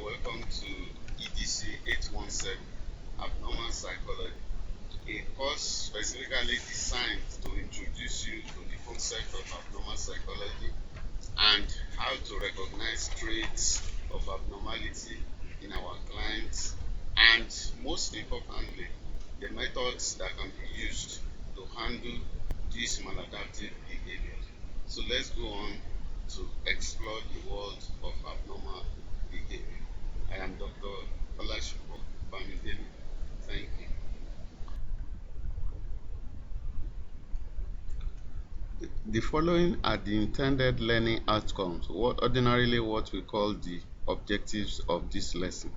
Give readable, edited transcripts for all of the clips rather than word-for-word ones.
welcome to EGC817 Abnormal Psychology, a course specifically designed to introduce you to the concept of abnormal psychology and how to recognize traits of abnormality in our clients, and most importantly, the methods that can be used to handle these maladaptive behaviors. So let's go on to explore the world of abnormal behavior. I am Dr. Olashipo Bamidele. Thank you. The following are the intended learning outcomes, ordinarily what we call the objectives of this lesson.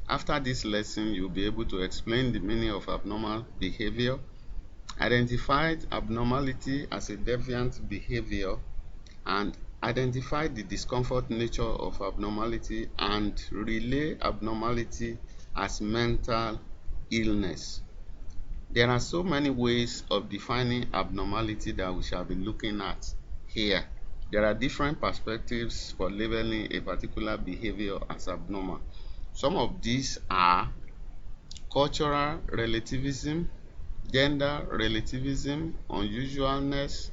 After this lesson, you'll be able to explain the meaning of abnormal behavior, identify abnormality as a deviant behavior, and identify the discomfort nature of abnormality and relay abnormality as mental illness. There are so many ways of defining abnormality that we shall be looking at here. There are different perspectives for labeling a particular behavior as abnormal. Some of these are cultural relativism, gender relativism, unusualness,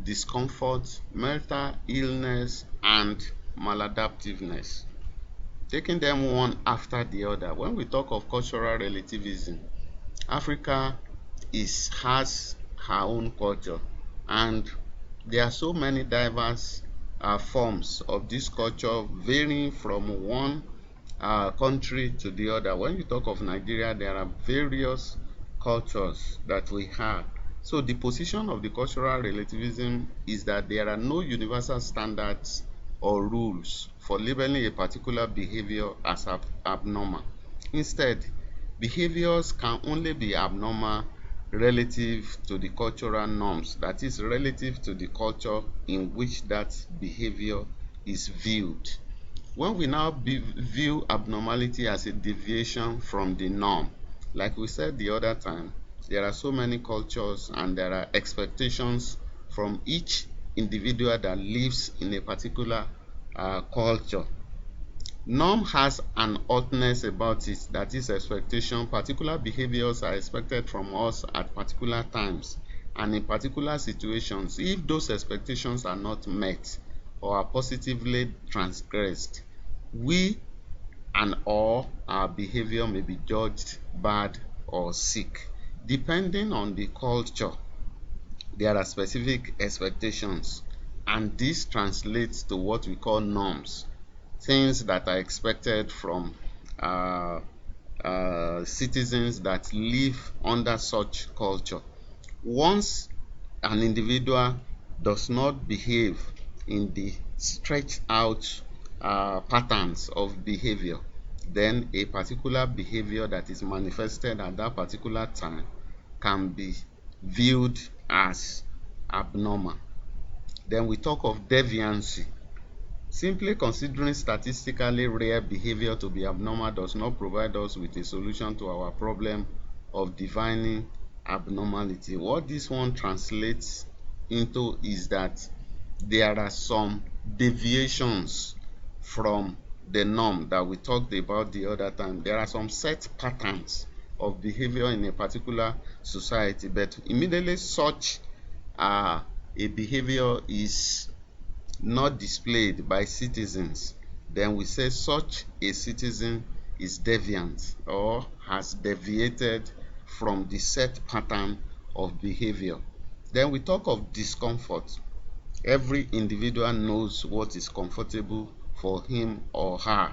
discomfort, mental illness, and maladaptiveness. Taking them one after the other, when we talk of cultural relativism, Africa has her own culture, and there are so many diverse forms of this culture varying from one country to the other. When you talk of Nigeria, there are various cultures that we have. So the position of the cultural relativism is that there are no universal standards or rules for labeling a particular behavior as abnormal. Instead, behaviors can only be abnormal relative to the cultural norms, that is, relative to the culture in which that behavior is viewed. When we now view abnormality as a deviation from the norm, like we said the other time, there are so many cultures and there are expectations from each individual that lives in a particular culture. Norm has an oughtness about it, that is expectation. Particular behaviors are expected from us at particular times and in particular situations. If those expectations are not met or are positively transgressed, we and all our behavior may be judged bad or sick. Depending on the culture, there are specific expectations, and this translates to what we call norms, things that are expected from citizens that live under such culture. Once an individual does not behave in the stretched out patterns of behavior, then a particular behavior that is manifested at that particular time can be viewed as abnormal. Then we talk of deviancy. Simply considering statistically rare behavior to be abnormal does not provide us with a solution to our problem of defining abnormality. What this one translates into is that there are some deviations from the norm that we talked about the other time. There are some set patterns of behavior in a particular society, but immediately such a behavior is not displayed by citizens, then we say such a citizen is deviant or has deviated from the set pattern of behavior. Then we talk of discomfort. Every individual knows what is comfortable for him or her.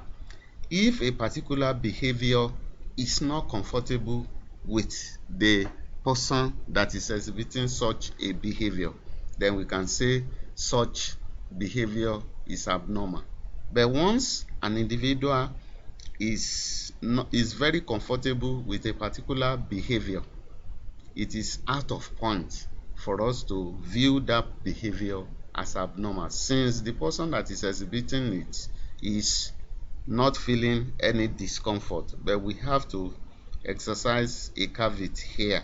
If a particular behavior is not comfortable with the person that is exhibiting such a behavior, then we can say such behavior is abnormal. But once an individual is very comfortable with a particular behavior, it is out of point for us to view that behavior as abnormal, since the person that is exhibiting it is not feeling any discomfort. But we have to exercise a caveat here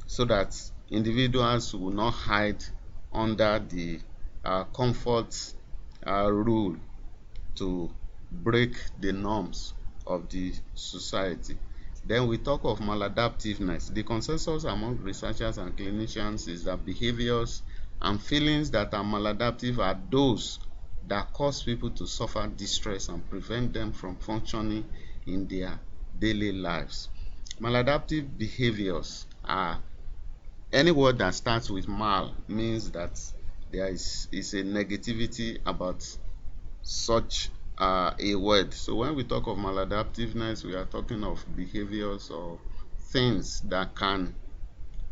so that individuals will not hide under the comfort rule to break the norms of the society. Then we talk of maladaptiveness. The consensus among researchers and clinicians is that behaviors and feelings that are maladaptive are those that cause people to suffer distress and prevent them from functioning in their daily lives. Maladaptive behaviors are any word that starts with mal means that there is a negativity about such a word. So when we talk of maladaptiveness, we are talking of behaviors or things that can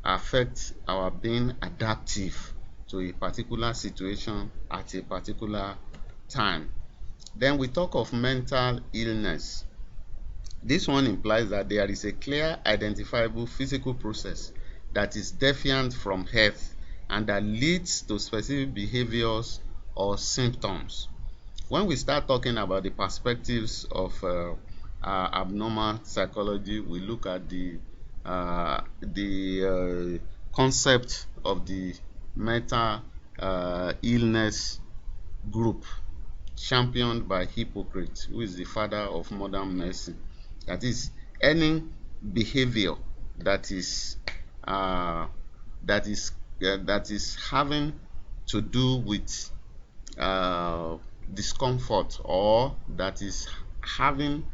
affect our being adaptive to a particular situation at a particular time. Then we talk of mental illness. This one implies that there is a clear identifiable physical process that is defiant from health and that leads to specific behaviors or symptoms. When we start talking about the perspectives of abnormal psychology, we look at the concept of the mental illness group championed by Hippocrates, who is the father of modern medicine. That is, any behavior that is having to do with discomfort, or that is having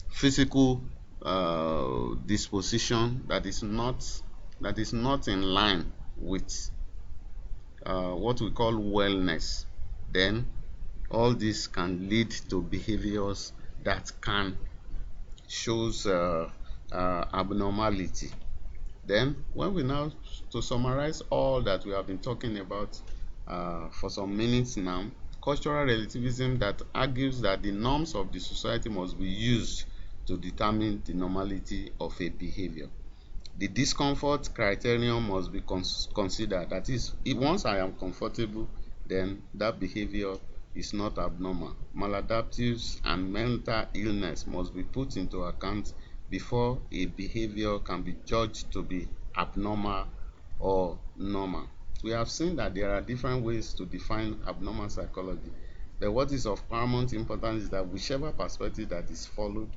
physical disposition that is not in line with what we call wellness, then all this can lead to behaviors that can shows abnormality. Then when we now, to summarize all that we have been talking about for some minutes now, cultural relativism that argues that the norms of the society must be used to determine the normality of a behavior. The discomfort criterion must be considered. That is, if once I am comfortable, then that behavior is not abnormal. Maladaptives and mental illness must be put into account before a behavior can be judged to be abnormal or normal. We have seen that there are different ways to define abnormal psychology. But what is of paramount importance is that whichever perspective that is followed,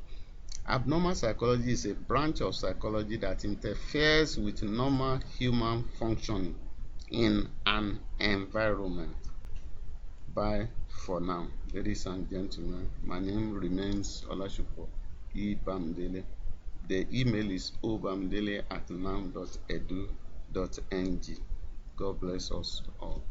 abnormal psychology is a branch of psychology that interferes with normal human functioning in an environment. Bye for now, ladies and gentlemen. My name remains Olasupo E. Bamdele. The email is obamdele@nam.edu.ng. God bless us all.